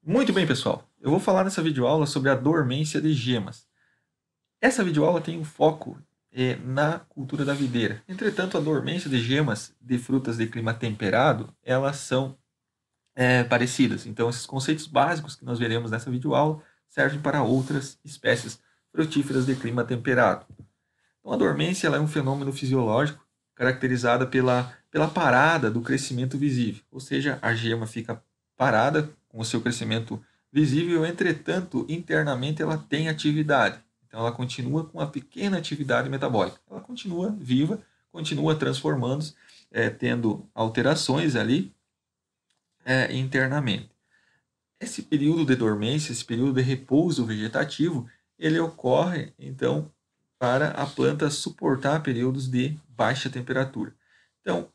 Muito bem, pessoal. Eu vou falar nessa videoaula sobre a dormência de gemas. Essa videoaula tem um foco na cultura da videira. Entretanto, a dormência de gemas de frutas de clima temperado, elas são parecidas. Então, esses conceitos básicos que nós veremos nessa videoaula servem para outras espécies frutíferas de clima temperado. Então, a dormência ela é um fenômeno fisiológico caracterizada pela parada do crescimento visível, ou seja, a gema fica parada com o seu crescimento visível, entretanto, internamente ela tem atividade. Então, ela continua com uma pequena atividade metabólica. Ela continua viva, continua transformando-se, tendo alterações ali internamente. Esse período de dormência, esse período de repouso vegetativo, ele ocorre, então, para a planta suportar períodos de baixa temperatura. Então,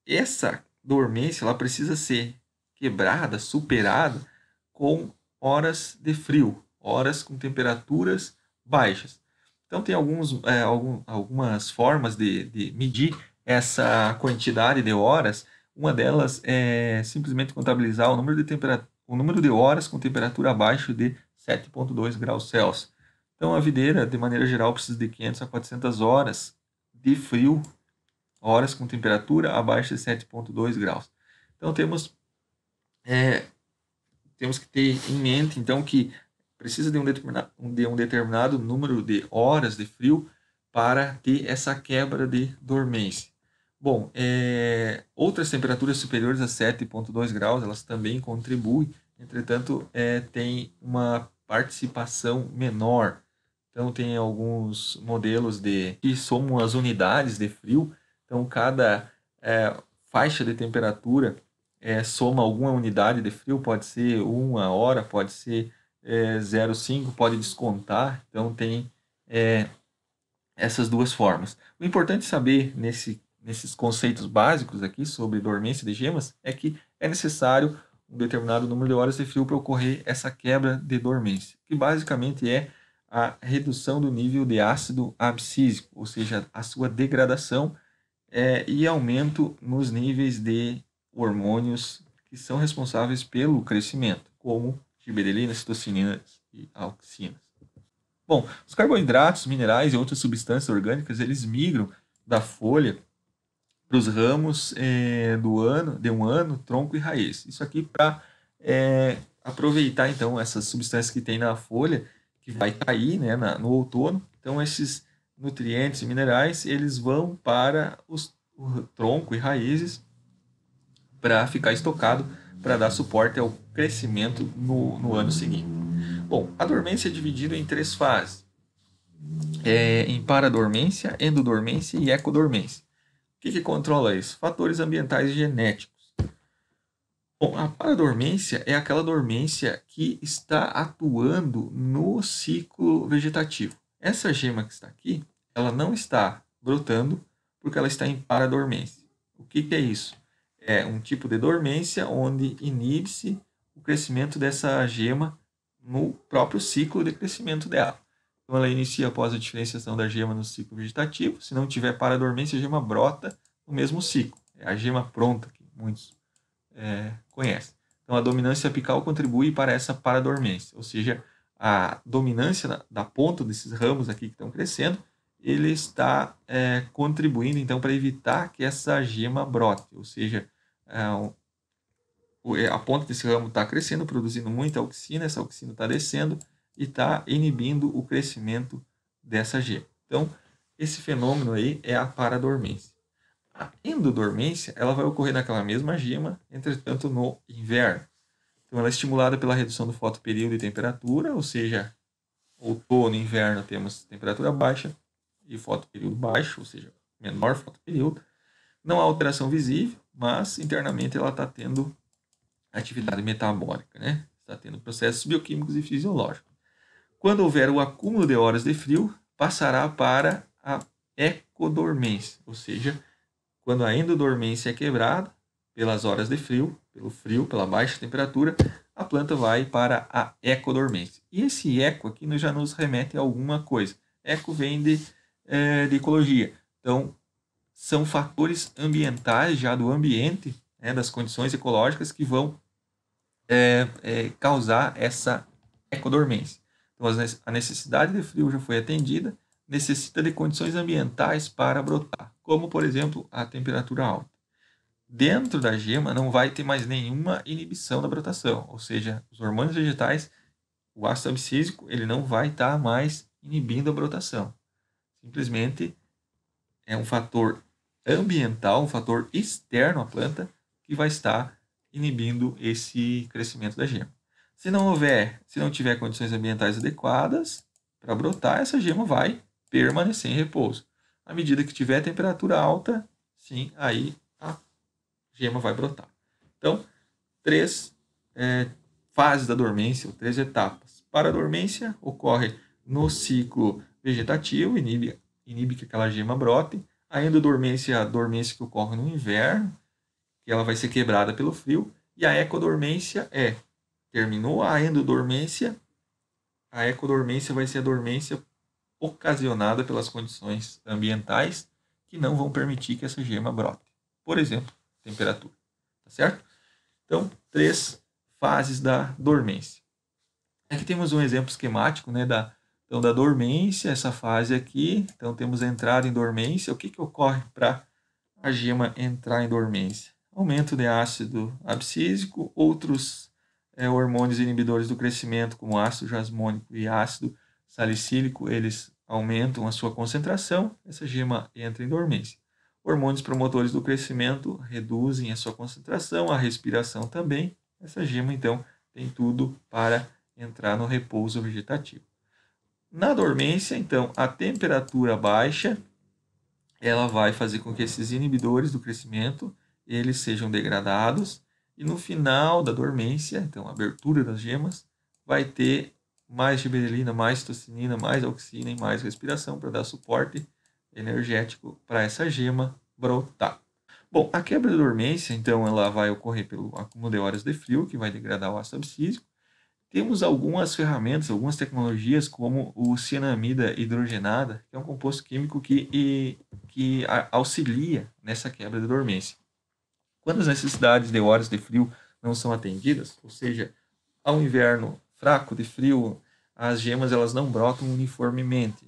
essa dormência ela precisa ser quebrada, superada com horas de frio, horas com temperaturas baixas. Então, tem algumas formas de medir essa quantidade de horas. Uma delas é simplesmente contabilizar o número de horas com temperatura abaixo de 7,2 graus Celsius. Então, a videira, de maneira geral, precisa de 500 a 400 horas de frio, horas com temperatura abaixo de 7,2 graus. Então, temos que ter em mente, então, que precisa de um determinado número de horas de frio para ter essa quebra de dormência. Bom, outras temperaturas superiores a 7,2 graus, elas também contribuem, entretanto, tem uma participação menor. Então, tem alguns modelos que somam as unidades de frio. Então, cada faixa de temperatura soma alguma unidade de frio, pode ser 1 hora, pode ser 0,5, pode descontar. Então, tem essas duas formas. O importante saber nesses conceitos básicos aqui sobre dormência de gemas é que é necessário um determinado número de horas de frio para ocorrer essa quebra de dormência, que basicamente é a redução do nível de ácido abscísico, ou seja, a sua degradação e aumento nos níveis de hormônios que são responsáveis pelo crescimento, como gibberelinas, citocinas e auxinas. Bom, os carboidratos, minerais e outras substâncias orgânicas, eles migram da folha para os ramos de um ano, tronco e raiz. Isso aqui para aproveitar, então, essas substâncias que tem na folha, que vai cair né, no outono. Então, esses nutrientes e minerais, eles vão para o tronco e raízes para ficar estocado, para dar suporte ao crescimento no ano seguinte. Bom, a dormência é dividida em 3 fases. Em paradormência, endodormência e ecodormência. O que controla isso? Fatores ambientais e genéticos. Bom, a paradormência é aquela dormência que está atuando no ciclo vegetativo. Essa gema que está aqui, ela não está brotando porque ela está em paradormência. O que é isso? É um tipo de dormência onde inibe-se o crescimento dessa gema no próprio ciclo de crescimento dela. Então, ela inicia após a diferenciação da gema no ciclo vegetativo. Se não tiver paradormência, a gema brota no mesmo ciclo. É a gema pronta, que muitos conhecem. Então, a dominância apical contribui para essa paradormência, ou seja, a dominância da ponta desses ramos aqui que estão crescendo, ele está contribuindo, então, para evitar que essa gema brote, ou seja, a ponta desse ramo está crescendo, produzindo muita auxina, essa auxina está descendo e está inibindo o crescimento dessa gema. Então, esse fenômeno aí é a paradormência. A endodormência ela vai ocorrer naquela mesma gema, entretanto no inverno. Então, ela é estimulada pela redução do fotoperíodo e temperatura, ou seja, outono e inverno temos temperatura baixa e fotoperíodo baixo, ou seja, menor fotoperíodo. Não há alteração visível, mas internamente ela está tendo atividade metabólica, né? Está tendo processos bioquímicos e fisiológicos. Quando houver o acúmulo de horas de frio, passará para a ecodormência, ou seja, quando a endodormência é quebrada pelas horas de frio, pela baixa temperatura, a planta vai para a ecodormência. E esse eco aqui já nos remete a alguma coisa. Eco vem de ecologia. Então, são fatores ambientais já do ambiente, das condições ecológicas que vão causar essa ecodormência. Então, a necessidade de frio já foi atendida, necessita de condições ambientais para brotar, como, por exemplo, a temperatura alta. Dentro da gema não vai ter mais nenhuma inibição da brotação, ou seja, os hormônios vegetais, o ácido abscísico, ele não vai estar mais inibindo a brotação. Simplesmente é um fator ambiental, um fator externo à planta, que vai estar inibindo esse crescimento da gema. Se não tiver condições ambientais adequadas para brotar, essa gema vai permanecer em repouso. À medida que tiver temperatura alta, sim, aí a gema vai brotar. Então, 3 fases da dormência, ou 3 etapas. Para a dormência, ocorre no ciclo vegetativo, inibe que aquela gema brote. A endodormência, a dormência que ocorre no inverno, que ela vai ser quebrada pelo frio. E a ecodormência terminou a ecodormência vai ser a dormência ocasionada pelas condições ambientais que não vão permitir que essa gema brote. Por exemplo, temperatura. Tá certo? Então, 3 fases da dormência. Aqui temos um exemplo esquemático, né, da dormência, essa fase aqui. Então, temos a entrada em dormência. O que ocorre para a gema entrar em dormência? Aumento de ácido abscísico, outros hormônios inibidores do crescimento, como ácido jasmônico e ácido salicílico, eles aumentam a sua concentração, essa gema entra em dormência. Hormônios promotores do crescimento reduzem a sua concentração, a respiração também. Essa gema, então, tem tudo para entrar no repouso vegetativo. Na dormência, então, a temperatura baixa, ela vai fazer com que esses inibidores do crescimento, eles sejam degradados, e no final da dormência, então, a abertura das gemas, vai ter mais gibberelina, mais tocinina, mais auxina e mais respiração para dar suporte energético para essa gema brotar. Bom, a quebra de dormência, então, ela vai ocorrer pelo acúmulo de horas de frio, que vai degradar o ácido abscísico. Temos algumas ferramentas, algumas tecnologias, como o cianamida hidrogenada, que é um composto químico que auxilia nessa quebra de dormência. Quando as necessidades de horas de frio não são atendidas, ou seja, ao inverno fraco de frio, as gemas elas não brotam uniformemente.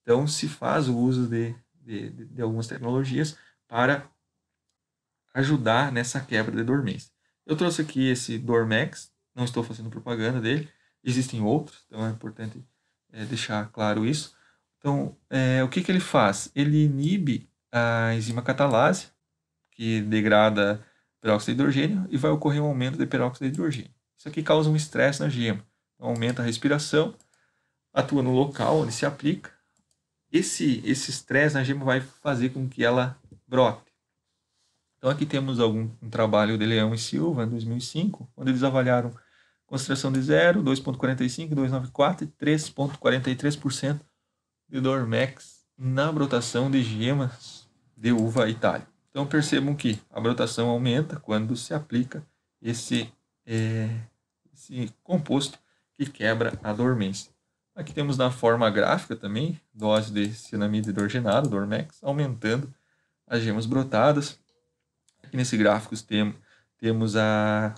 Então, se faz o uso de algumas tecnologias para ajudar nessa quebra de dormência. Eu trouxe aqui esse Dormex, não estou fazendo propaganda dele, existem outros, então é importante deixar claro isso. Então, o que ele faz? Ele inibe a enzima catalase, que degrada peróxido de hidrogênio, e vai ocorrer um aumento de peróxido de hidrogênio. Isso aqui causa um estresse na gema, então, aumenta a respiração, atua no local onde se aplica. Esse estresse na gema vai fazer com que ela brote. Então aqui temos um trabalho de Leão e Silva, em 2005, onde eles avaliaram concentração de 0, 2,45, 2,94 e 3,43% de Dormex na brotação de gemas de uva Itália. Então percebam que a brotação aumenta quando se aplica esse composto que quebra a dormência. Aqui temos na forma gráfica também, dose de cianamida hidrogenada, Dormex, aumentando as gemas brotadas. Aqui nesse gráfico temos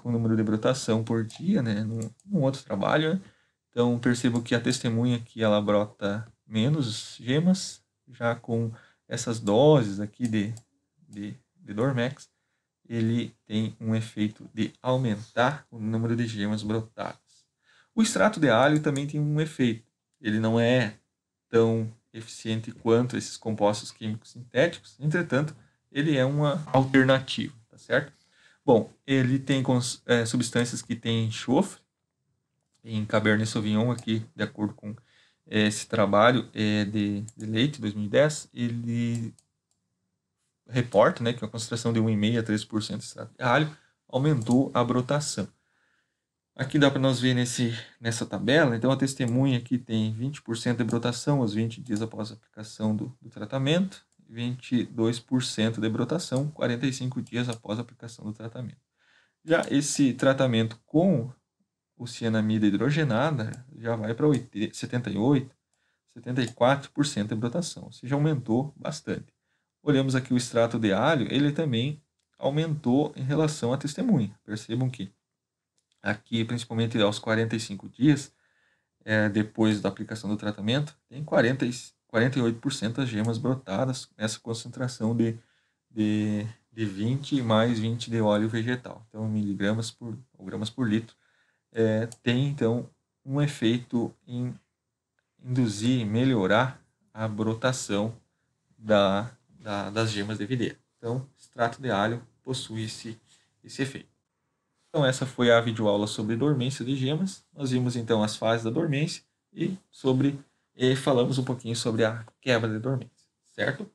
o número de brotação por dia, né, num outro trabalho. Né? Então percebo que a testemunha aqui ela brota menos gemas, já com essas doses aqui de Dormex, ele tem um efeito de aumentar o número de gemas brotadas. O extrato de alho também tem um efeito. Ele não é tão eficiente quanto esses compostos químicos sintéticos, entretanto, ele é uma alternativa, tá certo? Bom, ele tem substâncias que têm enxofre, em Cabernet Sauvignon aqui, de acordo com esse trabalho de Leite, 2010, ele reporta, né, que a concentração de 1,5% a 3% de extrato de alho aumentou a brotação. Aqui dá para nós ver nessa tabela, então a testemunha aqui tem 20% de brotação aos 20 dias após a aplicação do tratamento, 22% de brotação 45 dias após a aplicação do tratamento. Já esse tratamento com o cianamida hidrogenada já vai para 78%, 74% de brotação, ou seja, aumentou bastante. Olhamos aqui o extrato de alho, ele também aumentou em relação à testemunha. Percebam que aqui principalmente aos 45 dias, depois da aplicação do tratamento, tem 48% das gemas brotadas nessa concentração de 20 mais 20 de óleo vegetal. Então, miligramas ou gramas por litro. Tem, então, um efeito em induzir, melhorar a brotação das gemas de videira. Então, extrato de alho possui esse efeito. Então, essa foi a videoaula sobre dormência de gemas. Nós vimos, então, as fases da dormência e falamos um pouquinho sobre a quebra de dormência, certo?